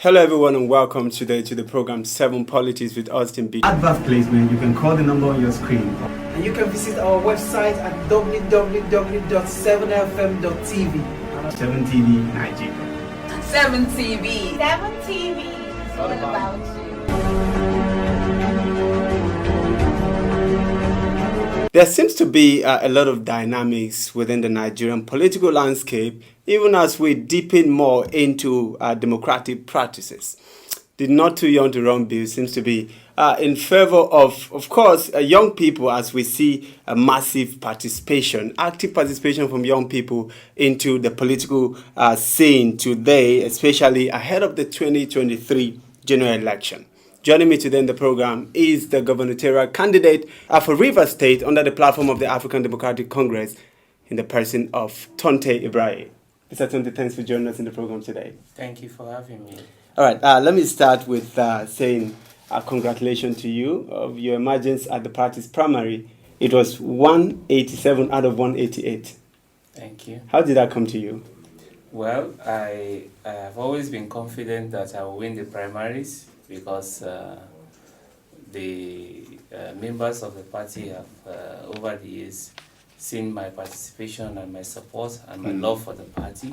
Hello everyone and welcome today to the program 7 Politics with Austin B. Advert placement, you can call the number on your screen. And you can visit our website at www.7fm.tv. 7 TV Nigeria. 7 TV. 7 TV. It's all about you. There seems to be a lot of dynamics within the Nigerian political landscape, even as we deepen more into democratic practices. The Not Too Young to Run bill seems to be in favor of course, young people, as we see a massive participation, active participation from young people into the political scene today, especially ahead of the 2023 general election. Joining me today in the program is the gubernatorial candidate for Rivers State under the platform of the African Democratic Congress in the person of Tonte Ibraye. Mr. Tonte, thanks for joining us in the program today. Thank you for having me. All right, let me start with saying congratulations to you of your emergence at the party's primary. It was 187 out of 188. Thank you. How did that come to you? Well, I have always been confident that I will win the primaries because the members of the party have, over the years, seen my participation and my support and my love for the party.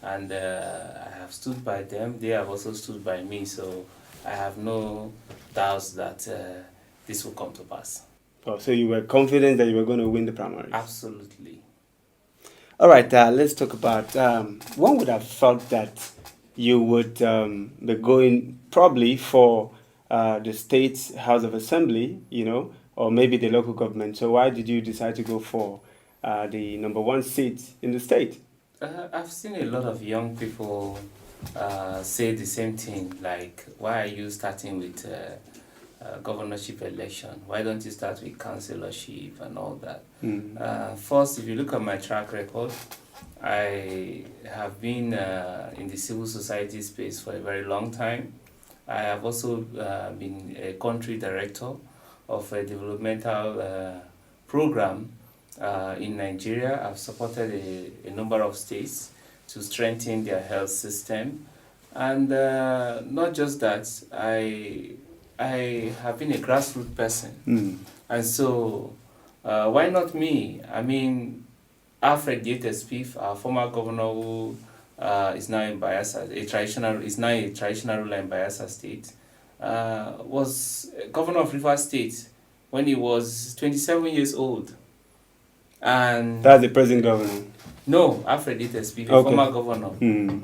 And I have stood by them. They have also stood by me. So I have no doubts that this will come to pass. Oh, so you were confident that you were going to win the primaries? Absolutely. All right, let's talk about, one would have thought that you would be going probably for the State House of Assembly, or maybe the local government. So why did you decide to go for the number one seat in the state? I've seen a lot of young people say the same thing, like, why are you starting with governorship election? Why don't you start with councillorship and all that? First, if you look at my track record, I have been in the civil society space for a very long time. I have also been a country director of a developmental program in Nigeria. I've supported a number of states to strengthen their health system. And not just that, I have been a grassroots person. And so, why not me? I mean, Alfred Spiff, our former governor who is now in Bayelsa, a traditional ruler in Bayelsa State, was governor of Rivers State when he was 27 years old. And that's the present governor? No, Alfred Spiff, a former governor.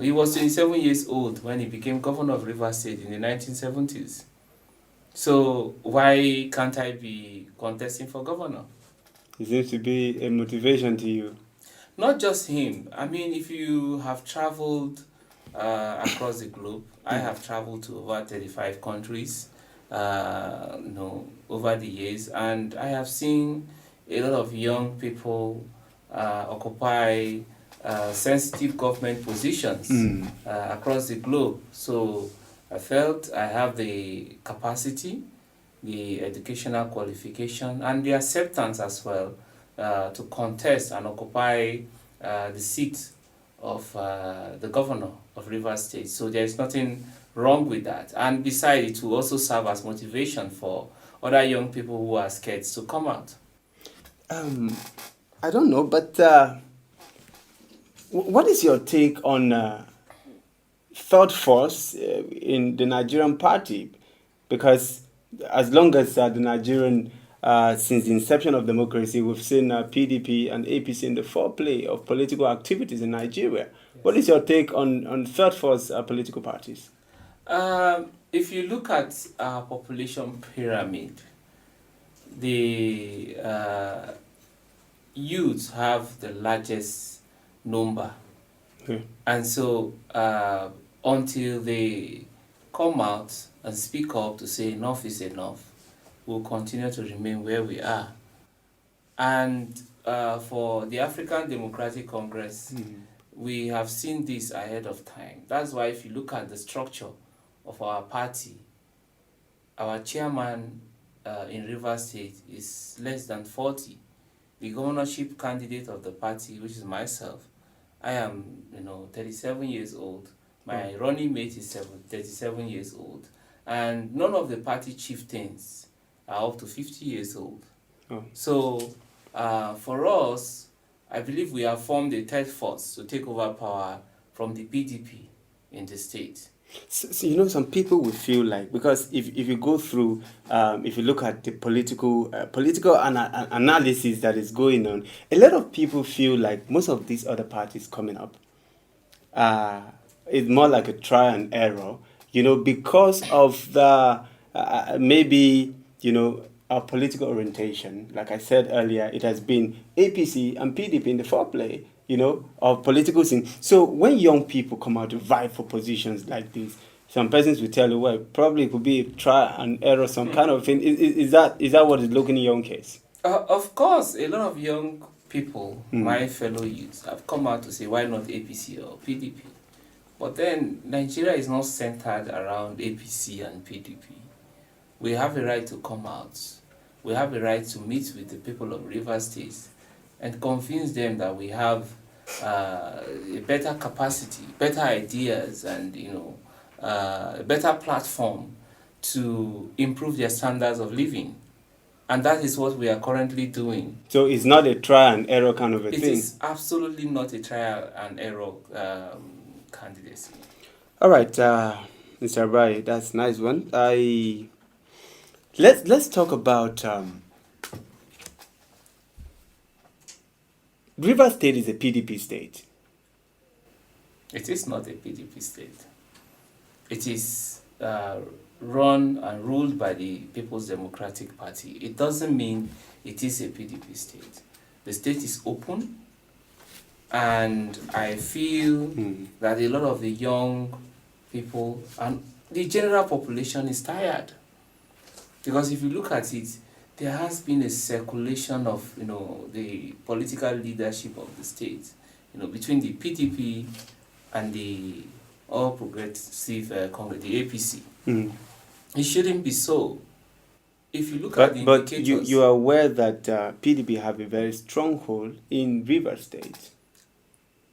He was 27 years old when he became governor of Rivers State in the 1970s. So why can't I be contesting for governor? It seems to be a motivation to you. Not just him. I mean, if you have traveled across the globe, I have traveled to over 35 countries, over the years, and I have seen a lot of young people occupy sensitive government positions across the globe. So I felt I have the capacity, the educational qualification, and the acceptance as well to contest and occupy the seat of the governor of Rivers State. So there is nothing wrong with that. And besides, it will also serve as motivation for other young people who are scared to come out. I don't know, but what is your take on third force in the Nigerian party? Because as long as the Nigerian, since the inception of democracy, we've seen PDP and APC in the foreplay of political activities in Nigeria. Yes. What is your take on third force political parties? If you look at our population pyramid, the youths have the largest number. And so until they come out and speak up to say enough is enough, we'll continue to remain where we are. And for the African Democratic Congress, we have seen this ahead of time. That's why if you look at the structure of our party, our chairman in Rivers State is less than 40. The governorship candidate of the party, which is myself, I am 37 years old. My running mate is 37 years old. And none of the party chieftains are up to 50 years old. Oh. So for us, I believe we have formed a third force to take over power from the PDP in the state. So, you know, some people would feel like, because if you go through, if you look at the political analysis that is going on, a lot of people feel like most of these other parties coming up, it's more like a try and error, you know, because of the maybe, you know, our political orientation. Like I said earlier, it has been APC and PDP in the foreplay, you know, of political scene. So when young people come out to vie for positions like this, some persons will tell you, well, probably it could be a try and error, some kind of thing. Is that what is looking in your own case? Of course, a lot of young people, my fellow youths, have come out to say, why not APC or PDP? But then Nigeria is not centered around APC and PDP. We have a right to come out. We have a right to meet with the people of Rivers State and convince them that we have a better capacity, better ideas, and a better platform to improve their standards of living. And that is what we are currently doing. So it's not a try and error kind of a thing? It is absolutely not a trial and error candidacy. All right, Mr. Ibraye, that's a nice one. Let's talk about Rivers State is a PDP state. It is not a PDP state. It is run and ruled by the People's Democratic Party. It doesn't mean it is a PDP state. The state is open, and I feel that a lot of the young people and the general population is tired. Because if you look at it, there has been a circulation of, the political leadership of the state, between the PDP and the All Progressive Congress, the APC. It shouldn't be so. If you look at the indicators... But you are aware that PDP have a very stronghold in Rivers State.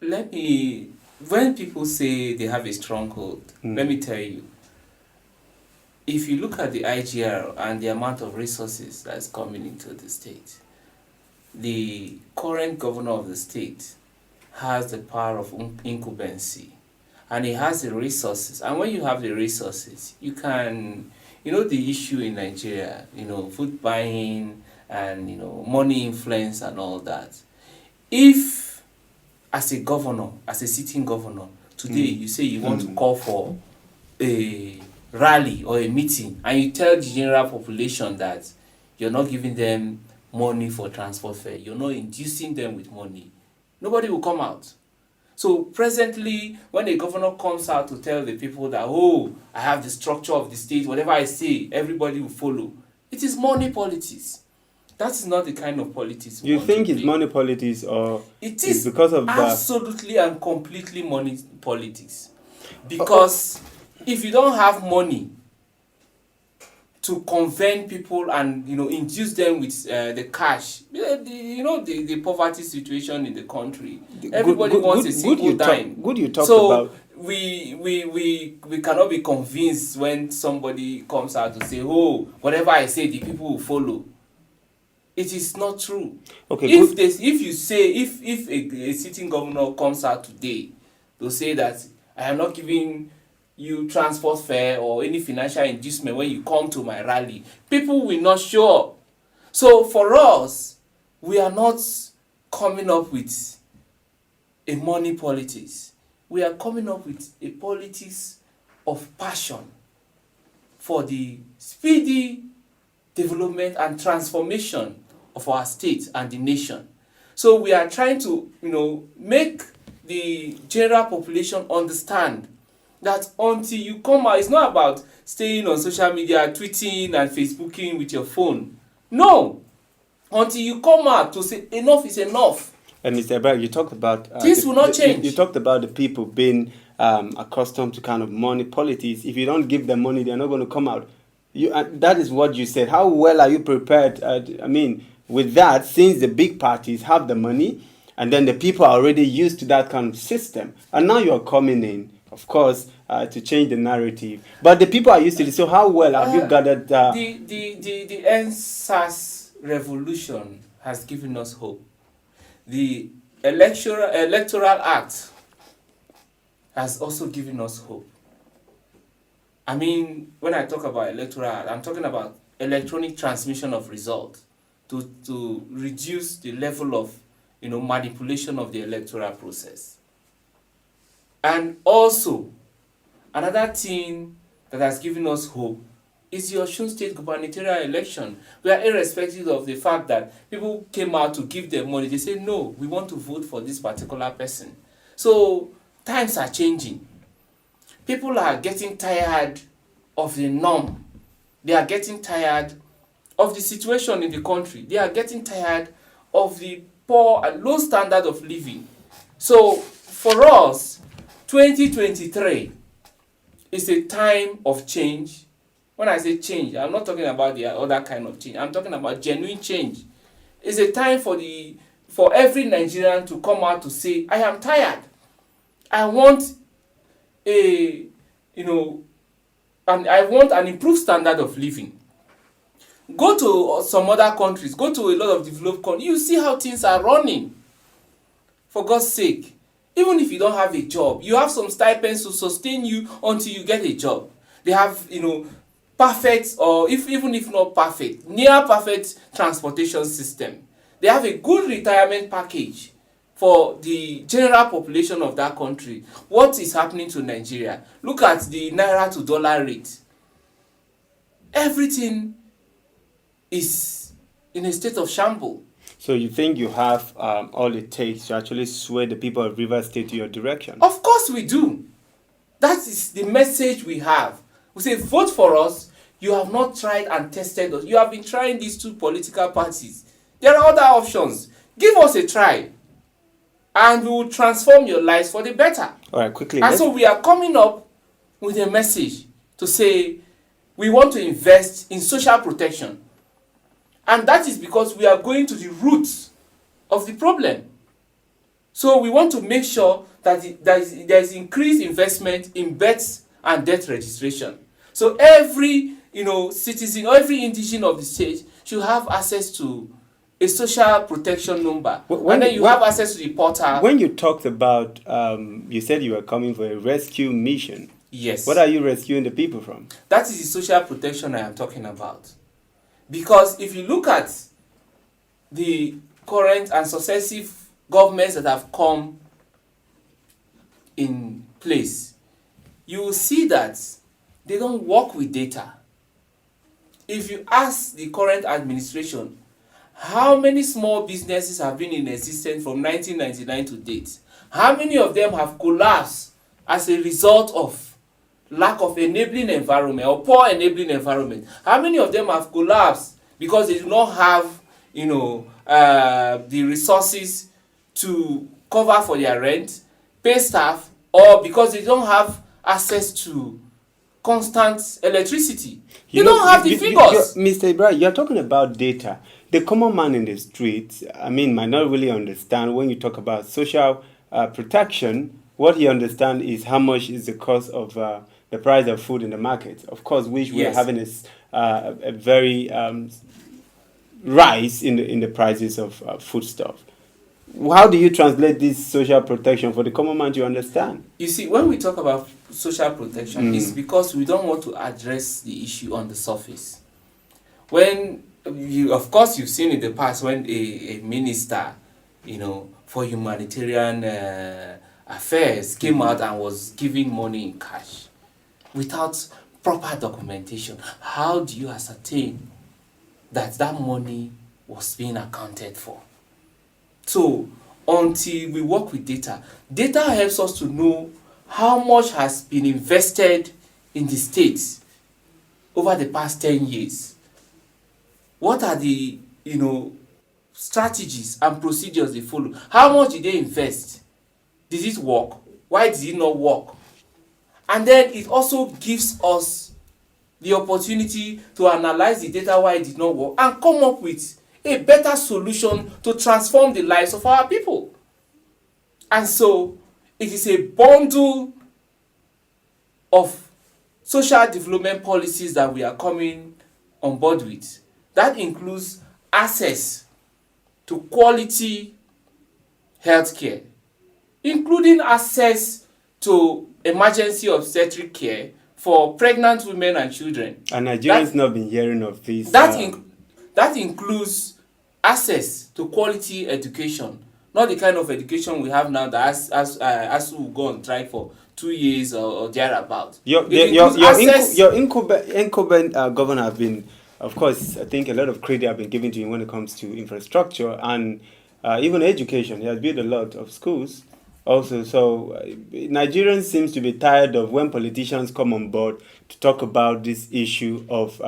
When people say they have a stronghold, let me tell you, if you look at the IGR and the amount of resources that's coming into the state, the current governor of the state has the power of incumbency, and he has the resources. And when you have the resources, you can, the issue in Nigeria, food buying and, money influence and all that. If, as a governor, as a sitting governor, today you say you want to call for a rally or a meeting, and you tell the general population that you're not giving them money for transport fare, you're not inducing them with money, nobody will come out. So presently, when a governor comes out to tell the people that, I have the structure of the state, whatever I say, everybody will follow, it is money politics. That is not the kind of politics we You want to think it's play. money politics, or it is because of absolutely and completely money politics? Because if you don't have money to convert people and induce them with the cash, the poverty situation in the country, everybody wants a single dime. Good you talked so about. We cannot be convinced when somebody comes out to say, whatever I say, the people will follow. It is not true. Okay. If a sitting governor comes out today to say that I am not giving you transport fare or any financial inducement when you come to my rally, people will not show up. So for us, we are not coming up with a money politics. We are coming up with a politics of passion for the speedy development and transformation of our state and the nation. So we are trying to, make the general population understand that until you come out, it's not about staying on social media, tweeting and Facebooking with your phone. No. Until you come out to say enough is enough. And Mr. Ibraye, you talked about... This will not change. You talked about the people being accustomed to kind of money politics. If you don't give them money, they're not going to come out. That is what you said. How well are you prepared? With that, since the big parties have the money, and then the people are already used to that kind of system, and now you're coming in of course, to change the narrative. But the people are used to it. So how well have you gathered? The NSAS revolution has given us hope. The electoral act has also given us hope. I mean, when I talk about electoral act, I'm talking about electronic transmission of results to reduce the level of manipulation of the electoral process. And also, another thing that has given us hope is the Osun State gubernatorial election, where irrespective of the fact that people came out to give them money, they say, no, we want to vote for this particular person. So times are changing. People are getting tired of the norm. They are getting tired of the situation in the country. They are getting tired of the poor and low standard of living. So for us, 2023 is a time of change. When I say change, I'm not talking about the other kind of change. I'm talking about genuine change. It's a time for every Nigerian to come out to say, I am tired. I want and I want an improved standard of living. Go to some other countries, go to a lot of developed countries, you see how things are running. For God's sake, even if you don't have a job, you have some stipends to sustain you until you get a job. They have, perfect, or even if not perfect, near perfect transportation system. They have a good retirement package for the general population of that country. What is happening to Nigeria? Look at the naira to dollar rate. Everything is in a state of shambles. So you think you have all it takes to actually sway the people of Rivers State to your direction? Of course we do. That is the message we have. We say, vote for us. You have not tried and tested us. You have been trying these two political parties. There are other options. Give us a try. And we will transform your lives for the better. All right, quickly. And so we are coming up with a message to say we want to invest in social protection. And that is because we are going to the roots of the problem. So we want to make sure that there is increased investment in births and death registration. So every citizen or every indigenous of the state should have access to a social protection number. And then you have access to the portal. When you talked about, you said you were coming for a rescue mission. Yes. What are you rescuing the people from? That is the social protection I am talking about. Because if you look at the current and successive governments that have come in place, you will see that they don't work with data. If you ask the current administration, how many small businesses have been in existence from 1999 to date? How many of them have collapsed as a result of lack of enabling environment or poor enabling environment? How many of them have collapsed because they do not have, the resources to cover for their rent, pay staff, or because they don't have access to constant electricity? They don't have the figures. Mr. Ibraye, you're talking about data. The common man in the streets, might not really understand when you talk about social protection. What he understands is how much is the cost of the price of food in the market. Of course, which we are having is a very rise in the prices of foodstuff. How do you translate this social protection for the common man to understand? You see, when we talk about social protection, it's because we don't want to address the issue on the surface. When of course, you've seen in the past when a minister, for humanitarian affairs came out and was giving money in cash without proper documentation. How do you ascertain that money was being accounted for? So until we work with data helps us to know how much has been invested in the states over the past 10 years. What are the strategies and procedures they follow? How much did they invest? Did it work? Why did it not work? And then it also gives us the opportunity to analyze the data why it did not work and come up with a better solution to transform the lives of our people. And so it is a bundle of social development policies that we are coming on board with. That includes access to quality healthcare, including access to emergency obstetric care for pregnant women and children. And Nigerians not been hearing of this. That includes access to quality education, not the kind of education we have now that as we go on strike for 2 years or thereabout. Your incumbent governor have been, of course, I think a lot of credit have been given to him when it comes to infrastructure and even education. He has built a lot of schools also. So Nigerians seems to be tired of when politicians come on board to talk about this issue of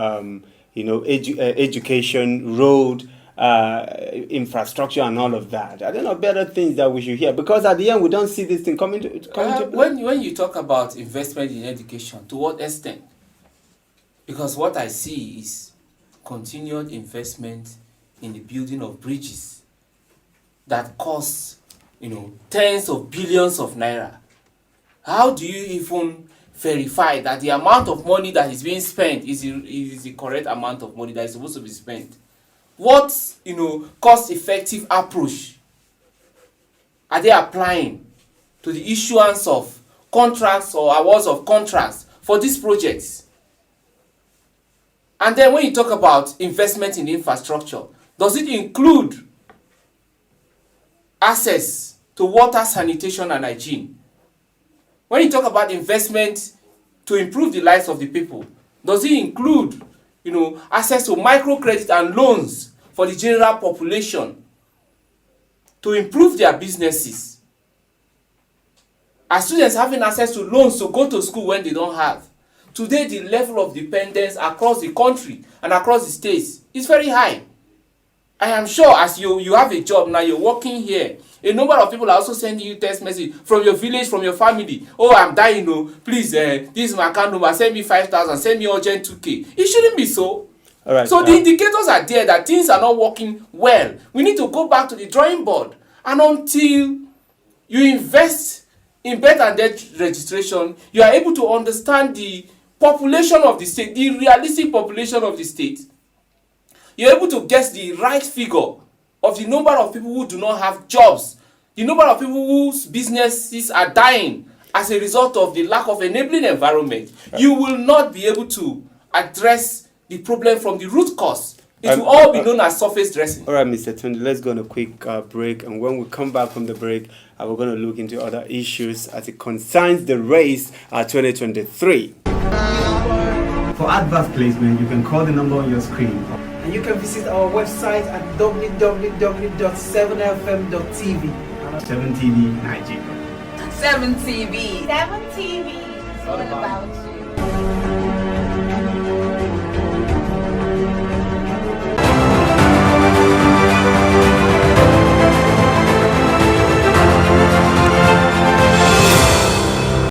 education, road, infrastructure and all of that. I don't know, better things that we should hear, because at the end we don't see this thing coming to play. When you talk about investment in education, to what extent? Because what I see is continued investment in the building of bridges that cost tens of billions of naira. How do you even verify that the amount of money that is being spent is the correct amount of money that is supposed to be spent? What cost-effective approach are they applying to the issuance of contracts or awards of contracts for these projects? And then when you talk about investment in infrastructure, does it include access to water, sanitation and hygiene? When you talk about investment to improve the lives of the people, does it include access to microcredit and loans for the general population to improve their businesses? Are students having access to loans to go to school when they don't have? Today, the level of dependence across the country and across the states is very high. I am sure as you have a job now, you're working here, a number of people are also sending you text message from your village, from your family. Oh, I'm dying, please, this is my account number, send me 5,000, send me urgent 2K. It shouldn't be so. All right, so the indicators are there that things are not working well. We need to go back to the drawing board. And until you invest in birth and death registration, you are able to understand the population of the state, the realistic population of the state. You're able to guess the right figure of the number of people who do not have jobs, the number of people whose businesses are dying as a result of the lack of enabling environment. You will not be able to address the problem from the root cause. It will all be known as surface dressing. All right, Mr. Tonte, let's go on a quick break. And when we come back from the break, we're going to look into other issues as it concerns the race 2023. For advert placement, you can call the number on your screen. And you can visit our website at www.7fm.tv. 7TV Nigeria. 7TV. 7 TV is all about you.